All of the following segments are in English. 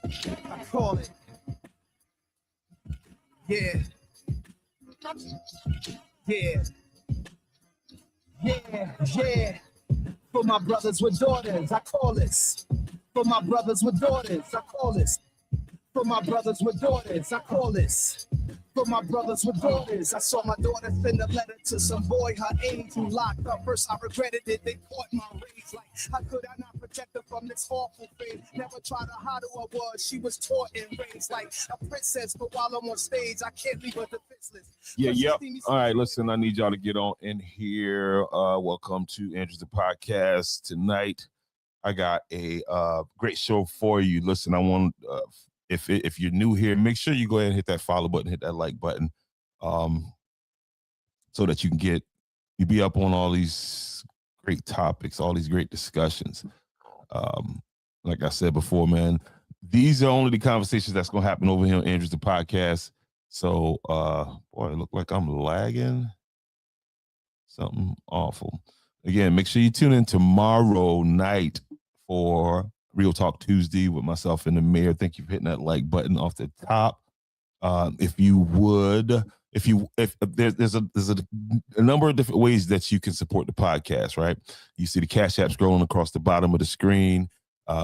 I call it. Yeah. Yeah. Yeah. For my brothers with daughters, I call this. For my brothers with daughters, I call this. For my brothers with daughters, I call this. For my brothers with daughters, I saw my daughter send a letter to some boy her age who locked up. First I regretted it, they caught my rage. Like, how could I not protect her from this awful fate? Never tried to hide who I was, she was taught and raised like a princess. But while I'm on stage, I can't leave her defenseless. Yep. All right, listen, I need y'all to get on in here. Welcome to Andrew's the Podcast. Tonight, I got a great show for you. Listen, I want if you're new here, make sure you go ahead and hit that follow button, hit that like button, so that you can be up on all these great topics, all these great discussions. Like I said before, man, these are only the conversations that's gonna happen over here on Andrew's the Podcast. So, boy, it look like I'm lagging. Something awful. Again, make sure you tune in tomorrow night for Real Talk Tuesday with myself and the mayor. Thank you for hitting that like button off the top. If you would, if there's a number of different ways that you can support the podcast, right? You see the Cash App scrolling across the bottom of the screen.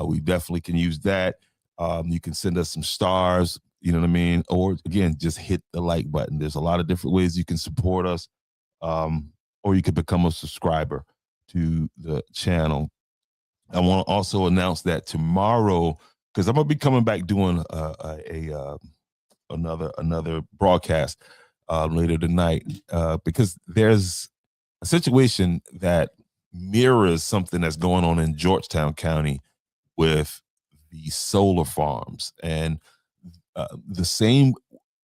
We definitely can use that. You can send us some stars, you know what I mean? Or again, just hit the like button. There's a lot of different ways you can support us. Or you could become a subscriber to the channel. I want to also announce that tomorrow, because I'm gonna be coming back doing another broadcast later tonight, because there's a situation that mirrors something that's going on in Georgetown County with the solar farms. And the same,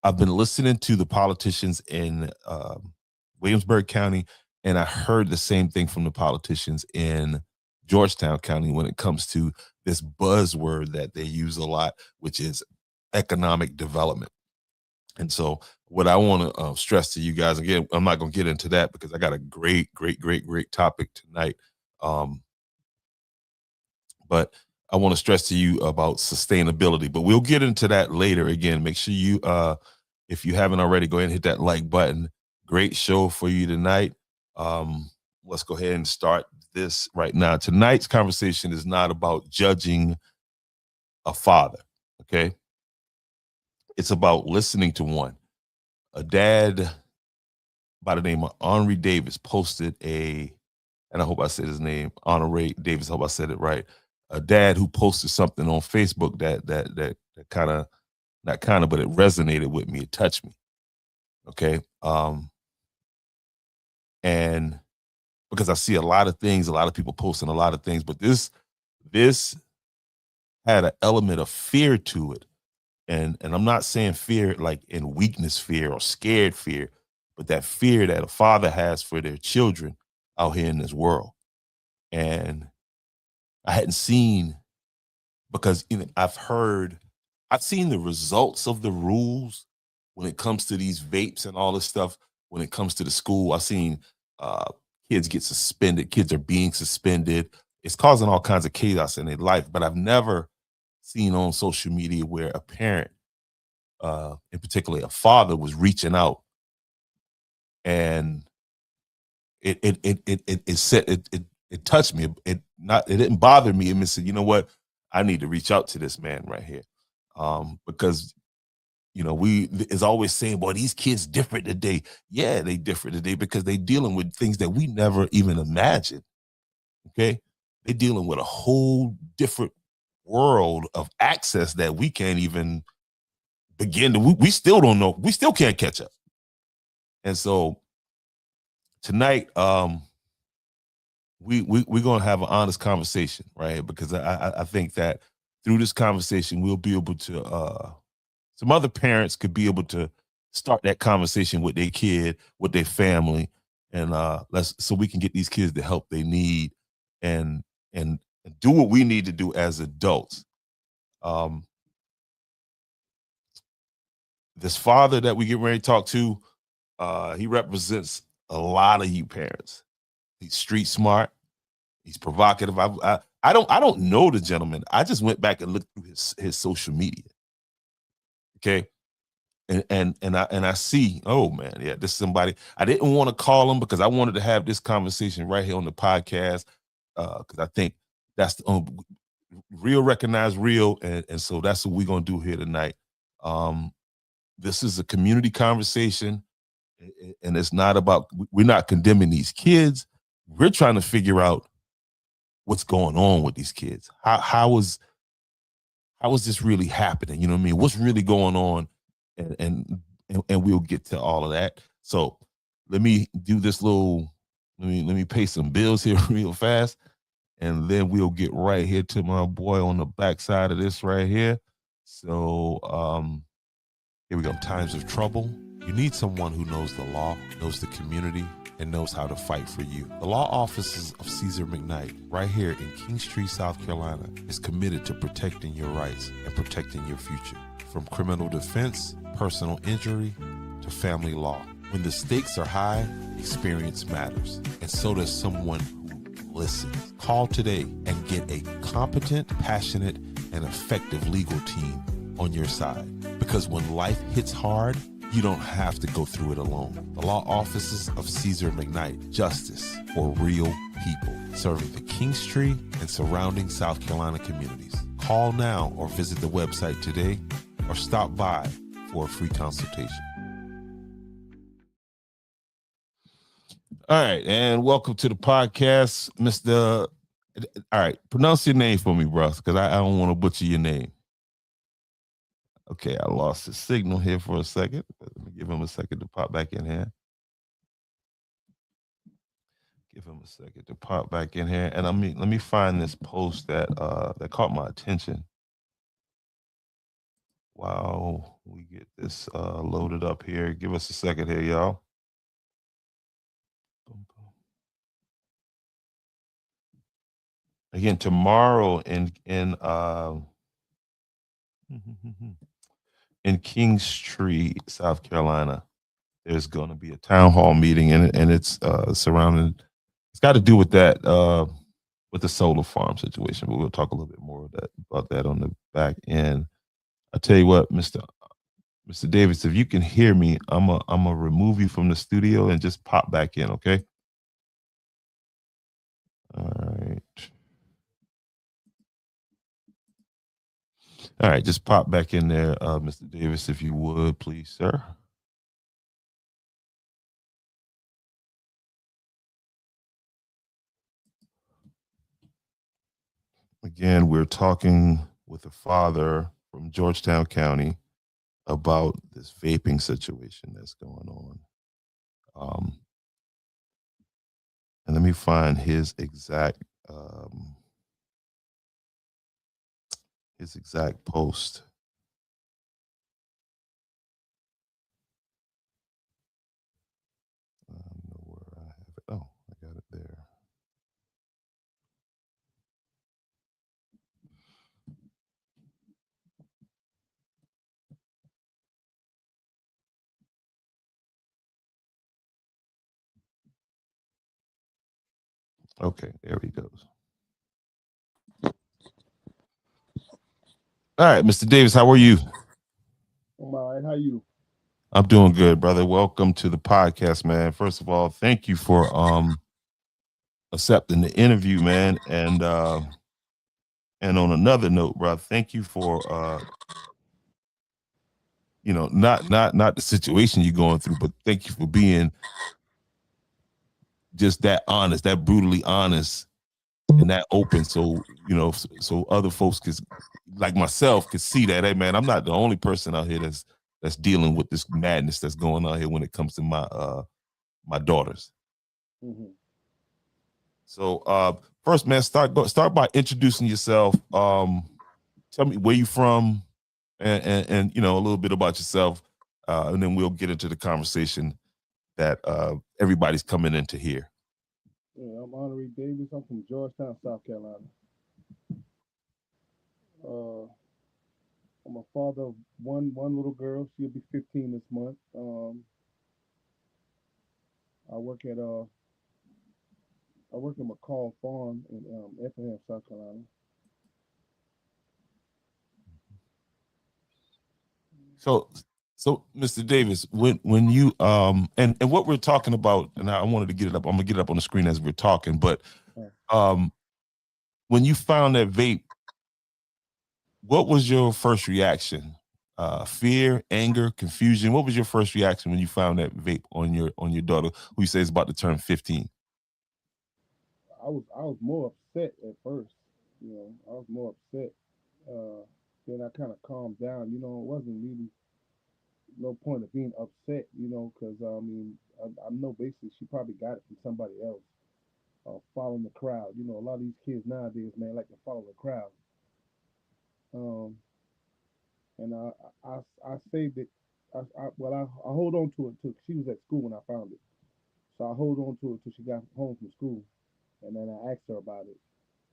I've been listening to the politicians in Williamsburg County, and I heard the same thing from the politicians in Georgetown County when it comes to this buzzword that they use a lot, which is economic development. And so what I want to stress to you guys, again, I'm not going to get into that because I got a great topic tonight. But I want to stress to you about sustainability, but we'll get into that later. Again, make sure you, if you haven't already, go ahead and hit that like button. Great show for you tonight. Let's go ahead and start this right now. Tonight's conversation is not about judging a father, okay? It's about listening to one. A dad by the name of Henry Davis posted and I hope I said his name, Honore Davis, I hope I said it right. A dad who posted something on Facebook that kind of, not kind of, but it resonated with me. It touched me. Okay. And because I see a lot of things, a lot of people posting a lot of things, but this had an element of fear to it. And I'm not saying fear like in weakness fear or scared fear, but that fear that a father has for their children out here in this world. And I hadn't seen, because I've seen the results of the rules when it comes to these vapes and all this stuff. When it comes to the school, I've seen kids get suspended. Kids are being suspended. It's causing all kinds of chaos in their life. But I've never seen on social media where a parent, in particular a father, was reaching out, and it touched me. It didn't bother me. It said, you know what? I need to reach out to this man right here, because is always saying, boy, these kids different today. Yeah, they different today because they dealing with things that we never even imagined. Okay, they're dealing with a whole different world of access that we can't even begin to. We still don't know. We still can't catch up. And so tonight, we're gonna have an honest conversation, right? Because I think that through this conversation, we'll be able to. Some other parents could be able to start that conversation with their kid, with their family, and so we can get these kids the help they need, and do what we need to do as adults. This father that we get ready to talk to, he represents a lot of you parents. He's street smart. He's provocative. I don't know the gentleman. I just went back and looked through his social media. Okay. And I see, oh man, yeah, this is somebody. I didn't want to call him because I wanted to have this conversation right here on the podcast. Because I think that's the real recognize real, and so that's what we're gonna do here tonight. Um, this is a community conversation, and it's not about, we're not condemning these kids. We're trying to figure out what's going on with these kids. How is this really happening? You know what I mean? What's really going on? And we'll get to all of that. So let me do this little. Let me pay some bills here real fast, and then we'll get right here to my boy on the backside of this right here. So here we go. Times of trouble. You need someone who knows the law, knows the community, and knows how to fight for you. The law offices of Caesar McKnight, right here in Kingstree, South Carolina, is committed to protecting your rights and protecting your future. From criminal defense, personal injury, to family law. When the stakes are high, experience matters. And so does someone who listens. Call today and get a competent, passionate, and effective legal team on your side. Because when life hits hard, you don't have to go through it alone. The law offices of Caesar McKnight, justice for real people, serving the Kingstree and surrounding South Carolina communities. Call now or visit the website today or stop by for a free consultation. All right, and welcome to the podcast, Mr. All right, pronounce your name for me, bro, because I don't want to butcher your name. Okay, I lost the signal here for a second. Let me give him a second to pop back in here. Give him a second to pop back in here, and let me find this post that caught my attention. Wow, we get this loaded up here. Give us a second here, y'all. Again, tomorrow in Kingstree, South Carolina, there's going to be a town hall meeting, and it's surrounding. It's got to do with that with the solar farm situation, but we'll talk a little bit more about that on the back end. I tell you what, Mr. Davis, if you can hear me, I'm gonna remove you from the studio and just pop back in, okay? All right. All right, just pop back in there, Mr. Davis, if you would, please, sir. Again, we're talking with a father from Georgetown County about this vaping situation that's going on. And let me find his exact post. I don't know where I have it. Oh, I got it there. Okay, there he goes. All right, Mr. Davis, how are you? I'm all right. How you? I'm doing good, brother. Welcome to the podcast, man. First of all, thank you for accepting the interview, man. And on another note, bro, thank you for not the situation you're going through, but thank you for being just that honest, that brutally honest, and that open. So so other folks could, like myself, could see that, hey man, I'm not the only person out here that's dealing with this madness that's going on here when it comes to my daughters. Mm-hmm. So first, man, start by introducing yourself. Tell me where you from, and a little bit about yourself, and then we'll get into the conversation that everybody's coming in to hear. Yeah, I'm Honorary Davis. I'm from Georgetown, South Carolina. I'm a father of one little girl. She'll be 15 this month. I work at I work in McCall Farm in Effingham, South Carolina. So, so Mr. Davis, when you and what we're talking about, and I wanted to get it up. I'm gonna get it up on the screen as we're talking. But Uh, um, when you found that vape, what was your first reaction? Fear, anger, confusion. What was your first reaction when you found that vape on your daughter, who you say is about to turn 15? I was more upset at first. I was more upset. Then I kind of calmed down. It wasn't really no point of being upset. Because I mean, I know basically she probably got it from somebody else, following the crowd. A lot of these kids nowadays, man, like to follow the crowd. Um, and I saved it. I hold on to it too. She was at school when I found it, so I hold on to it till she got home from school, and then I asked her about it,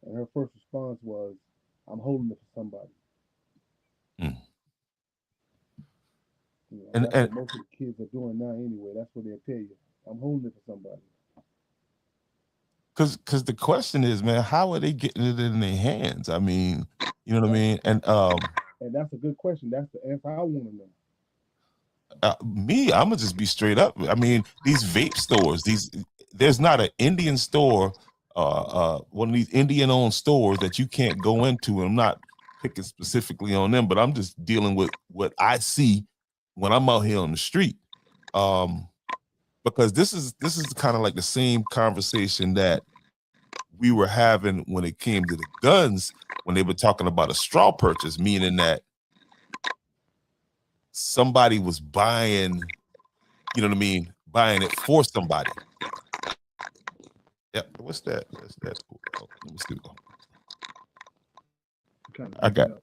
and her first response was, "I'm holding it for somebody." Mm. And And that's and what most of the kids are doing now anyway. That's what they'll tell you. I'm holding it for somebody. because the question is, man, how are they getting it in their hands? I mean, you know what I That's mean? And and that's a good question. That's the answer I want to know. me, I'm gonna just be straight up. I mean, these vape stores, there's not an Indian store, one of these Indian-owned stores that you can't go into. And I'm not picking specifically on them, but I'm just dealing with what I see when I'm out here on the street. Um, because this is kind of like the same conversation that we were having when it came to the guns, when they were talking about a straw purchase, meaning that somebody was buying, you know what I mean, buying it for somebody. Yeah, what's that? What's that? Oh, let me see. I'm kind of I breaking got, up.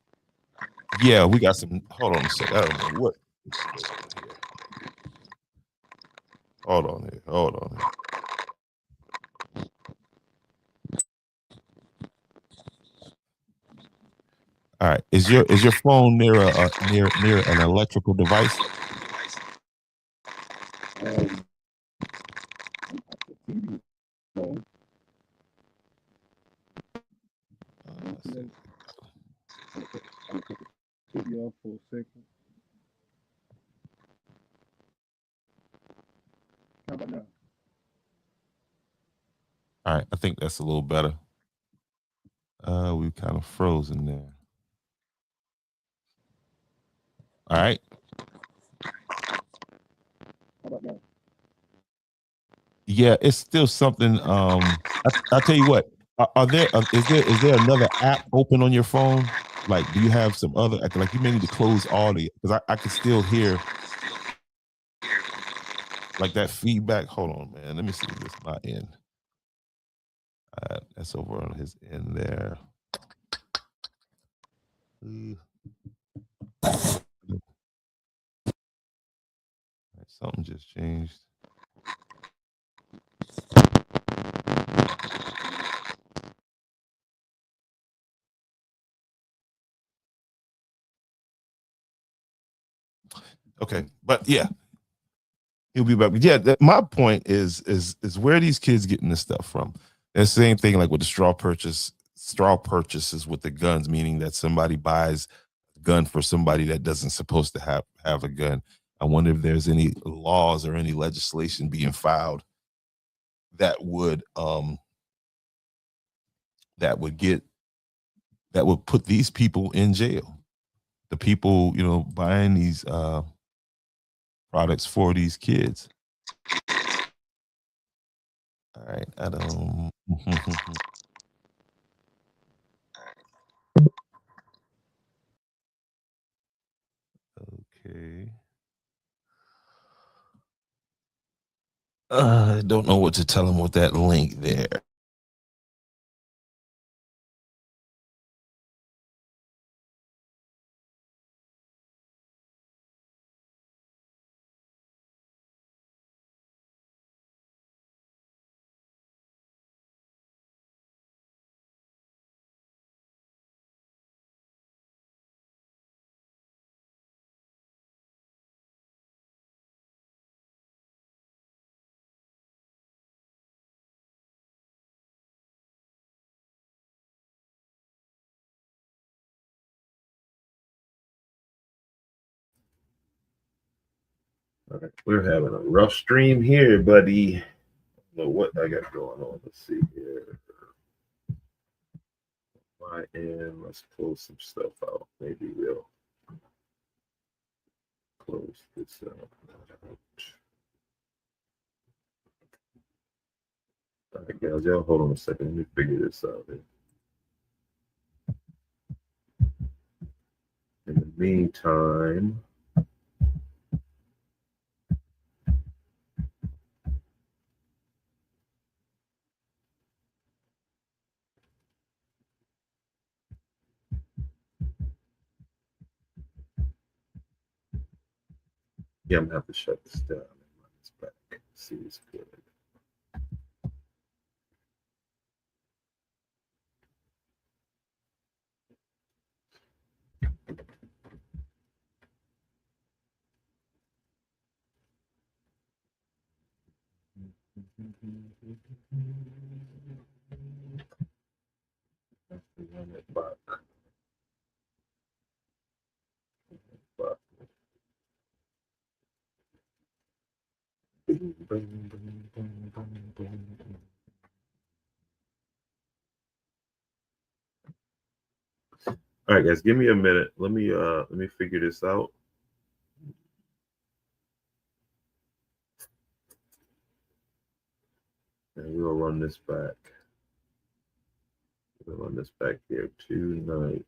yeah, we got some. Hold on a second. I don't know what's going on here. Hold on here. Hold on here. All right. Is your phone near near an electrical device? Um, TV phone. Let's see. I'm gonna put the TV off for a second. How about now? All right. I think that's a little better. We kind of frozen there. All right. How about now? Yeah, it's still something. I tell you what. Are there is there another app open on your phone? Like, do you have some other, like, you may need to close all the, because I can still hear like that feedback. Hold on, man. Let me see if this is my end. That's over on his end there. Something just changed. Okay, but yeah, he'll be back. But yeah, my point is where are these kids getting this stuff from? The same thing like with the straw purchases with the guns, meaning that somebody buys a gun for somebody that doesn't supposed to have a gun. I wonder if there's any laws or any legislation being filed that would get that would put these people in jail. The people, buying these products for these kids. All right, I don't. Okay. I don't know what to tell him with that link there. All right, we're having a rough stream here, buddy. I don't know what I got going on. Let's see here. My end. Let's close some stuff out. Maybe we'll close this out. All right, guys, y'all hold on a second. Let me figure this out here. In the meantime, yeah, I'm gonna have to shut this down and run this back. See it's good. Run it back. Back. All right, guys, give me a minute. Let me figure this out. And we'll run this back. We'll run this back here tonight.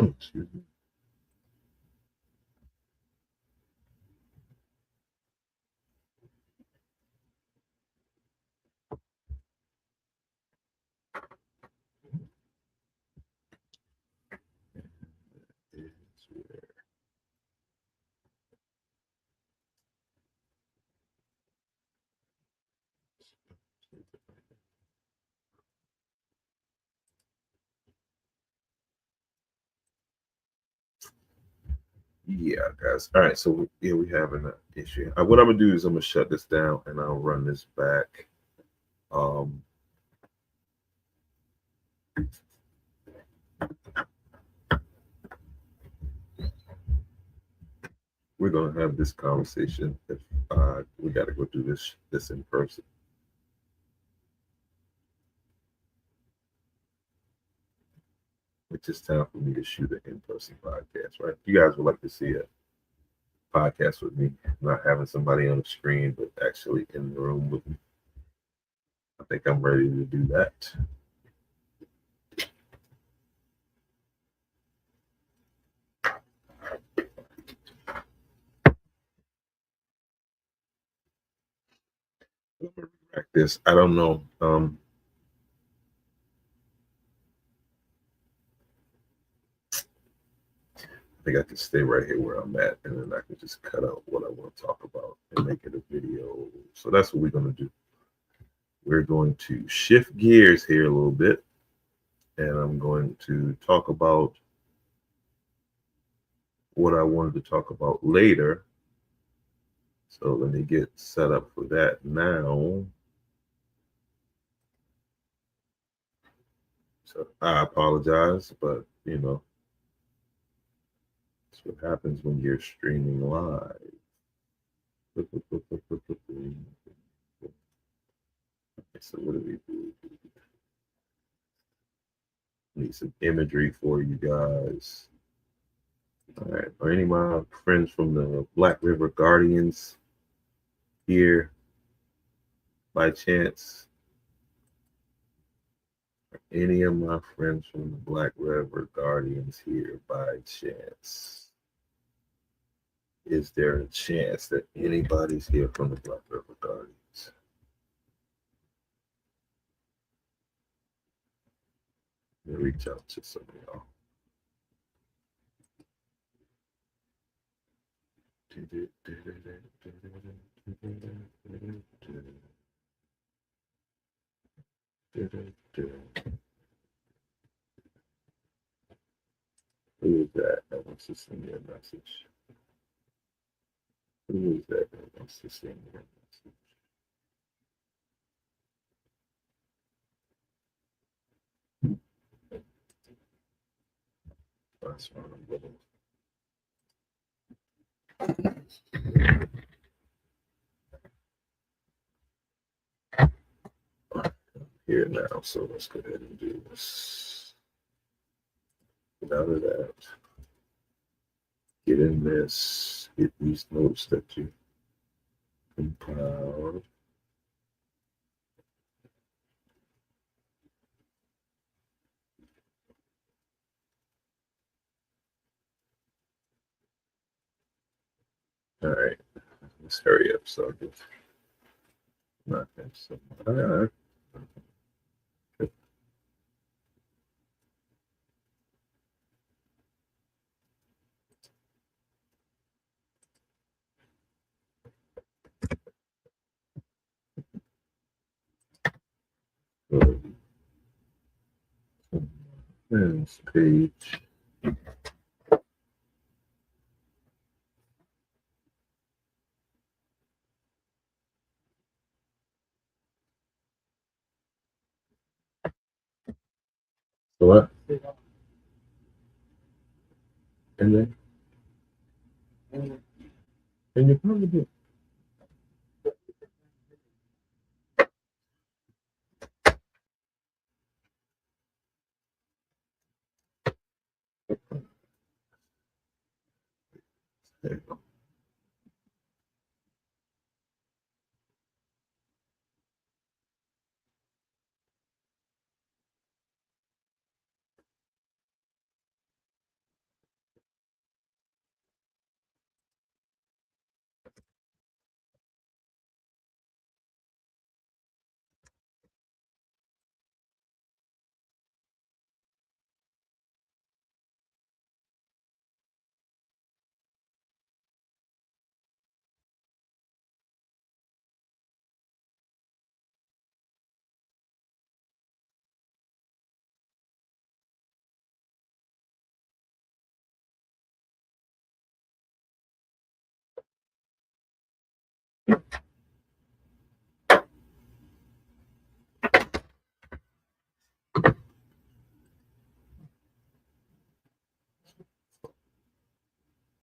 Excuse me. Yeah, guys. All right, so yeah, we having an issue. What I'm gonna do is I'm gonna shut this down and I'll run this back. We're gonna have this conversation if we got to go do this in person. It's just time for me to shoot an in-person podcast, right? You guys would like to see a podcast with me, not having somebody on the screen, but actually in the room with me. I think I'm ready to do that. I'm gonna retract this. I don't know. I think I can stay right here where I'm at, and then I can just cut out what I want to talk about and make it a video. So that's what we're going to do. We're going to shift gears here a little bit, and I'm going to talk about what I wanted to talk about later. So let me get set up for that now. So I apologize, but you know, that's what happens when you're streaming live. Okay, so what do we do? Need some imagery for you guys. All right, are any of my friends from the Black River Guardians here by chance? Any of my friends from the Black River Guardians here by chance? Is there a chance that anybody's here from the Black River Guardians? Let me reach out to some of y'all. Who is that that wants to send me a message? Who is that that wants to send me a message? That's fine. Here now, so let's go ahead and do this. Get out of that. Get in this. Get these notes that you compiled. All right, let's hurry up so I can not have some. All right. Friends page. So what? And then? And you probably do. There you go.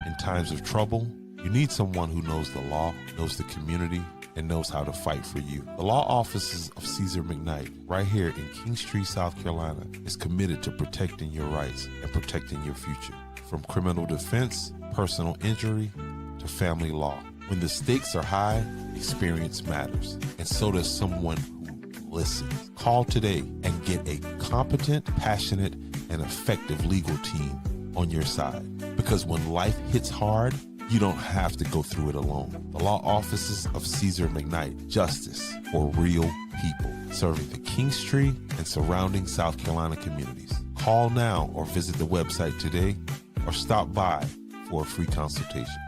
In times of trouble, you need someone who knows the law, knows the community, and knows how to fight for you. The law offices of Caesar McKnight, right here in Kingstree, South Carolina, is committed to protecting your rights and protecting your future. From criminal defense, personal injury, to family law. When the stakes are high, experience matters, and so does someone who listens. Call today and get a competent, passionate, and effective legal team on your side. Because when life hits hard, you don't have to go through it alone. The law offices of Caesar McKnight, justice for real people, serving the Kingstree and surrounding South Carolina communities. Call now or visit the website today or stop by for a free consultation.